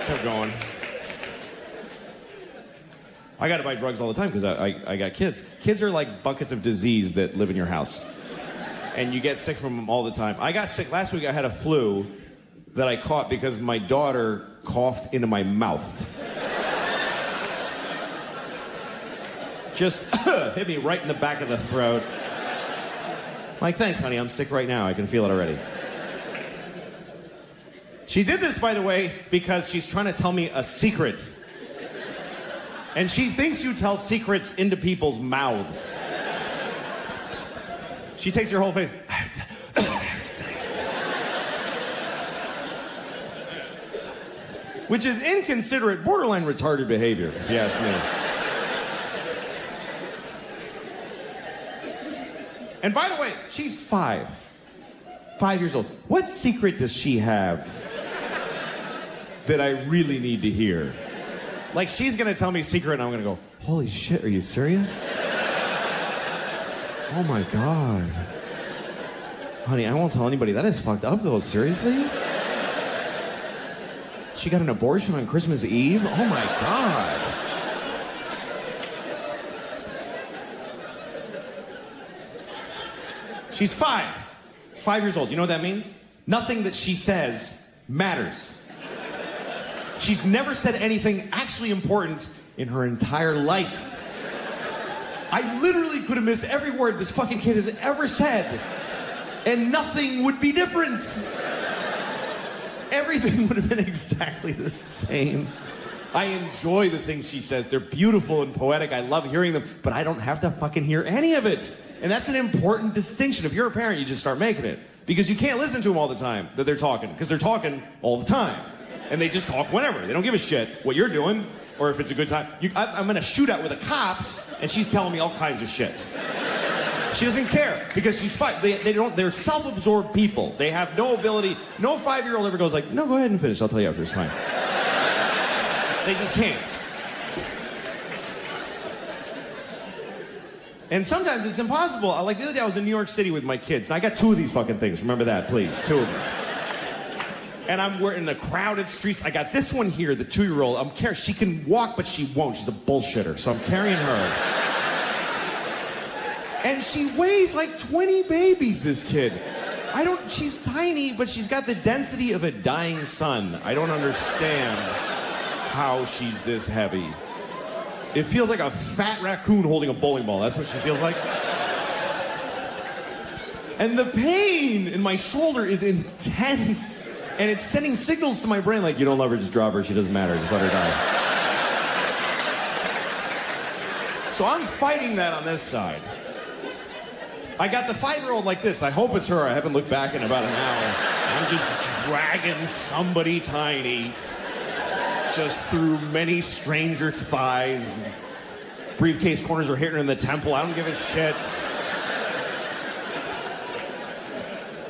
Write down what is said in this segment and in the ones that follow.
Kept going. I got to buy drugs all the time because I got kids. Kids are like buckets of disease that live in your house. And you get sick from them all the time. I got sick. Last week I had a flu that I caught because my daughter coughed into my mouth. Just hit me right in the back of the throat. I'm like, thanks, honey. I'm sick right now. I can feel it already. She did this, by the way, because she's trying to tell me a secret. And she thinks you tell secrets into people's mouths. She takes your whole face. Which is inconsiderate, borderline retarded behavior, if you ask me. And by the way, she's 5 years old. What secret does she have that I really need to hear? Like, she's gonna tell me a secret and I'm gonna go, holy shit, are you serious? Oh my God. Honey, I won't tell anybody. That is fucked up though, seriously? She got an abortion on Christmas Eve? Oh my God. She's 5 years old. You know what that means? Nothing that she says matters. She's never said anything actually important in her entire life. I literally could have missed every word this fucking kid has ever said, and nothing would be different. Everything would have been exactly the same. I enjoy the things she says. They're beautiful and poetic. I love hearing them, but I don't have to fucking hear any of it. And that's an important distinction. If you're a parent, you just start making it. Because you can't listen to them all the time that they're talking, because they're talking all the time. And they just talk whenever. They don't give a shit what you're doing, or if it's a good time. I'm in a shootout with the cops, and she's telling me all kinds of shit. She doesn't care, because she's 5. They're self-absorbed people. They have no ability. No 5-year-old ever goes like, no, go ahead and finish. I'll tell you after. It's fine. They just can't. And sometimes it's impossible. Like the other day, I was in New York City with my kids, and I got 2 of these fucking things. Remember that, please. 2 of them. And we're in the crowded streets. I got this one here, the 2-year-old. I'm carrying. She can walk, but she won't. She's a bullshitter, so I'm carrying her. And she weighs like 20 babies, this kid. She's tiny, but she's got the density of a dying sun. I don't understand how she's this heavy. It feels like a fat raccoon holding a bowling ball. That's what she feels like. And the pain in my shoulder is intense. And it's sending signals to my brain like, you don't love her, just drop her. She doesn't matter. Just let her die. So I'm fighting that on this side. I got the 5-year-old like this. I hope it's her. I haven't looked back in about an hour. I'm just dragging somebody tiny just through many strangers' thighs. Briefcase corners are hitting her in the temple. I don't give a shit.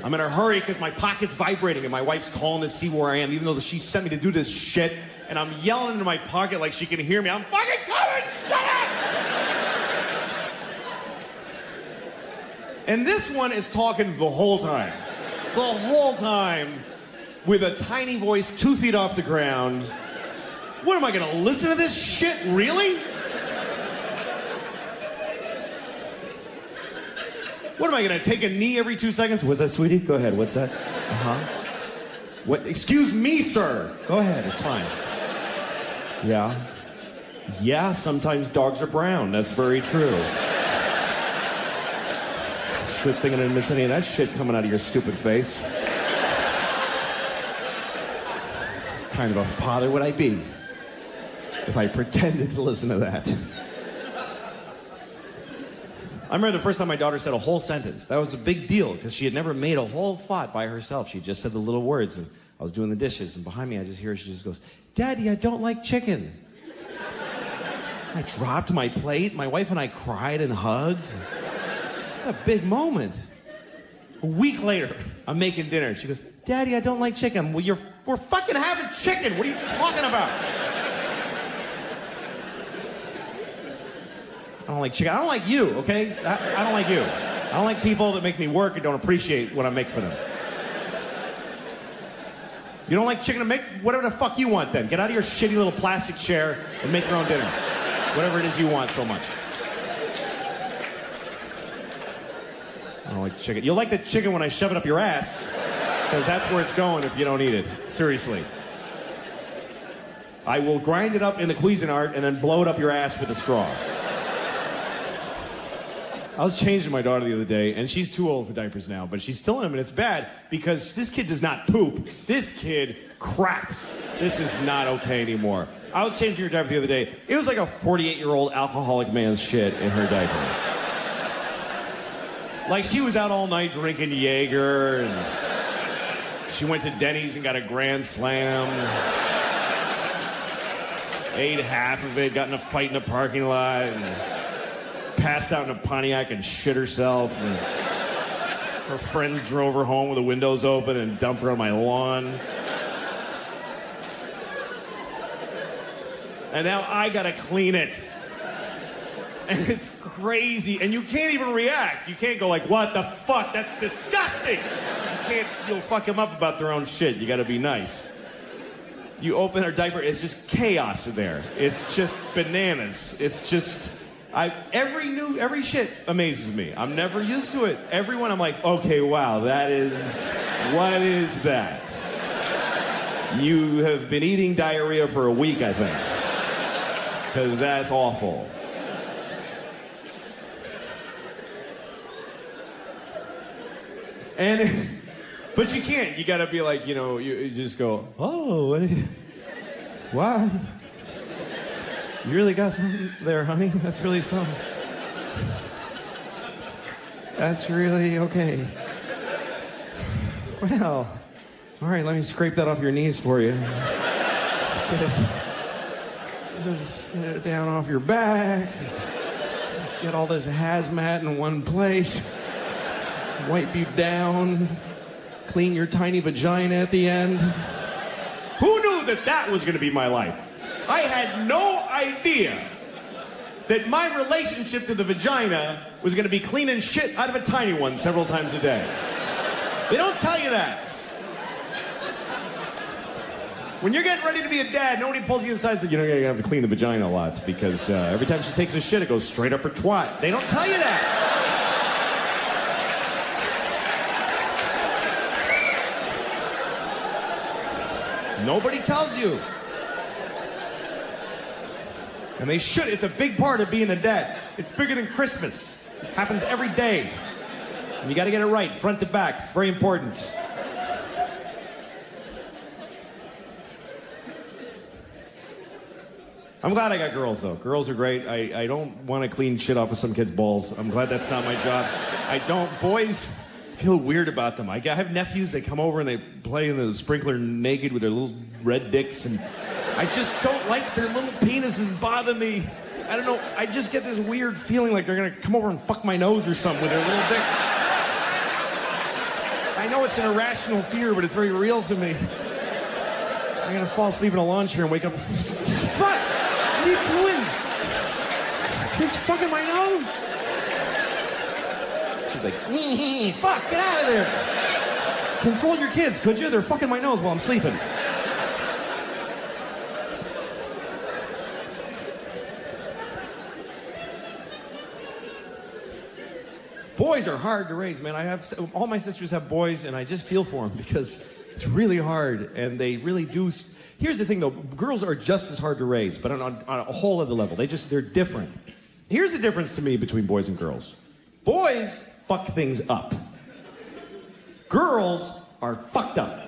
I'm in a hurry because my pocket's vibrating and my wife's calling to see where I am, even though she sent me to do this shit. And I'm yelling into my pocket like she can hear me. I'm fucking coming! Shut up! And this one is talking the whole time. The whole time. With a tiny voice 2 feet off the ground. What, am I gonna listen to this shit? Really? What, am I gonna take a knee every 2 seconds? What's that, sweetie? Go ahead, what's that? Uh-huh. What, excuse me, sir. Go ahead, it's fine. Yeah. Yeah, sometimes dogs are brown. That's very true. It's a good thing I didn't miss any of that shit coming out of your stupid face. What kind of a father would I be if I pretended to listen to that? I remember the first time my daughter said a whole sentence. That was a big deal because she had never made a whole thought by herself. She just said the little words, and I was doing the dishes, and behind me I just hear her, she just goes, Daddy, I don't like chicken. I dropped my plate. My wife and I cried and hugged. What a big moment. A week later, I'm making dinner. She goes, Daddy, I don't like chicken. Well, we're fucking having chicken. What are you talking about? I don't like chicken. I don't like you, okay? I don't like you. I don't like people that make me work and don't appreciate what I make for them. You don't like chicken? Make whatever the fuck you want then. Get out of your shitty little plastic chair and make your own dinner. Whatever it is you want so much. I don't like chicken. You'll like the chicken when I shove it up your ass, because that's where it's going if you don't eat it. Seriously. I will grind it up in the Cuisinart and then blow it up your ass with a straw. I was changing my daughter the other day, and she's too old for diapers now, but she's still in them, and it's bad because this kid does not poop. This kid craps. This is not okay anymore. I was changing her diaper the other day. It was like a 48-year-old alcoholic man's shit in her diaper. Like, she was out all night drinking Jaeger, and she went to Denny's and got a Grand Slam. Ate half of it, got in a fight in a parking lot, and passed out in a Pontiac and shit herself. And her friends drove her home with the windows open and dumped her on my lawn. And now I gotta clean it. And it's crazy. And you can't even react. You can't go like, what the fuck? That's disgusting. You'll fuck them up about their own shit. You gotta be nice. You open her diaper, it's just chaos in there. It's just bananas. It's just, every shit amazes me. I'm never used to it. Everyone, I'm like, okay, wow, what is that? You have been eating diarrhea for a week, I think. Because that's awful. But you can't. You gotta be like, you just go, oh, wow. You really got something there, honey? That's really something. That's really okay. Well, all right, let me scrape that off your knees for you. Just get it down off your back. Just get all this hazmat in one place. Wipe you down. Clean your tiny vagina at the end. Who knew that was going to be my life? I had no idea that my relationship to the vagina was going to be cleaning shit out of a tiny one several times a day. They don't tell you that. When you're getting ready to be a dad, nobody pulls you inside and says, you're going to have to clean the vagina a lot because every time she takes a shit, it goes straight up her twat. They don't tell you that. Nobody tells you. And they should. It's a big part of being a dad. It's bigger than Christmas. It happens every day. And you got to get it right, front to back. It's very important. I'm glad I got girls, though. Girls are great. I don't want to clean shit off of some kid's balls. I'm glad that's not my job. I don't. Boys, feel weird about them. I have nephews, they come over and they play in the sprinkler naked with their little red dicks, and I just don't like their little penises bother me. I don't know, I just get this weird feeling like they're gonna come over and fuck my nose or something with their little dicks. I know it's an irrational fear, but it's very real to me. I'm gonna fall asleep in a lawn chair and wake up. What? What are you doing? It's fucking my nose. She's like, fuck, get out of there. Control your kids, could you? They're fucking my nose while I'm sleeping. Boys are hard to raise, man. All my sisters have boys, and I just feel for them because it's really hard, and they really do. Here's the thing, though. Girls are just as hard to raise, but on a whole other level. They're different. Here's the difference to me between boys and girls. Boys fuck things up. Girls are fucked up.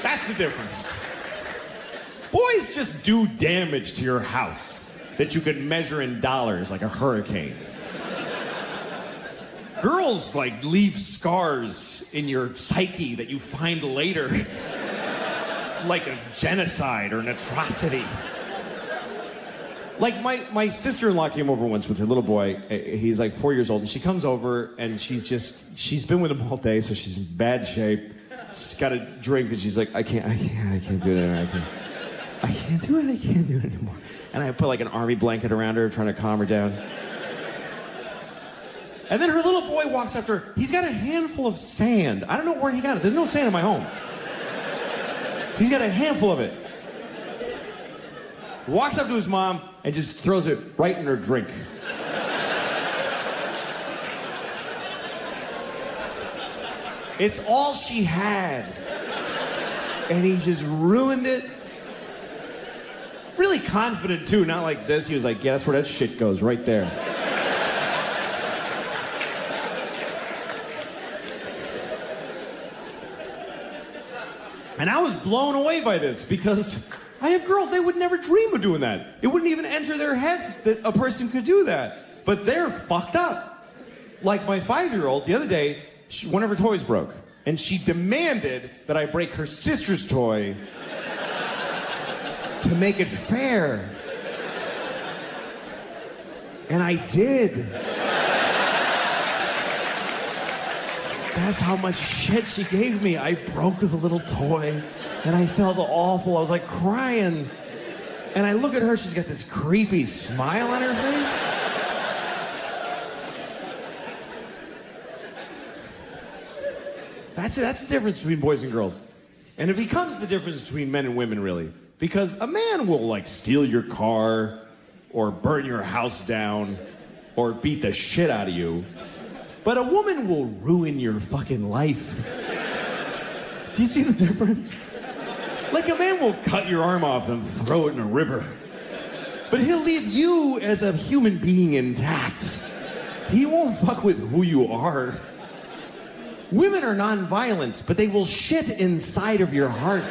That's the difference. Boys just do damage to your house that you could measure in dollars like a hurricane. Girls, leave scars in your psyche that you find later, like a genocide or an atrocity. Like, my sister-in-law came over once with her little boy. He's 4 years old, and she comes over, and she's been with him all day, so she's in bad shape. She's got a drink, and she's like, I can't do it anymore. I can't do it anymore. And I put an army blanket around her, trying to calm her down. And then her little boy walks up to her. He's got a handful of sand. I don't know where he got it. There's no sand in my home. He's got a handful of it. Walks up to his mom and just throws it right in her drink. It's all she had. And he just ruined it. Really confident, too. Not like this. He was like, yeah, that's where that shit goes, right there. And I was blown away by this because I have girls, they would never dream of doing that. It wouldn't even enter their heads that a person could do that. But they're fucked up. Like my 5-year-old, the other day, one of her toys broke. And she demanded that I break her sister's toy to make it fair. And I did. That's how much shit she gave me. I broke the little toy, and I felt awful. I was like crying. And I look at her, she's got this creepy smile on her face. That's the difference between boys and girls. And it becomes the difference between men and women, really. Because a man will, like, steal your car, or burn your house down, or beat the shit out of you. But a woman will ruin your fucking life. Do you see the difference? Like, a man will cut your arm off and throw it in a river. But he'll leave you as a human being intact. He won't fuck with who you are. Women are non-violent, but they will shit inside of your heart.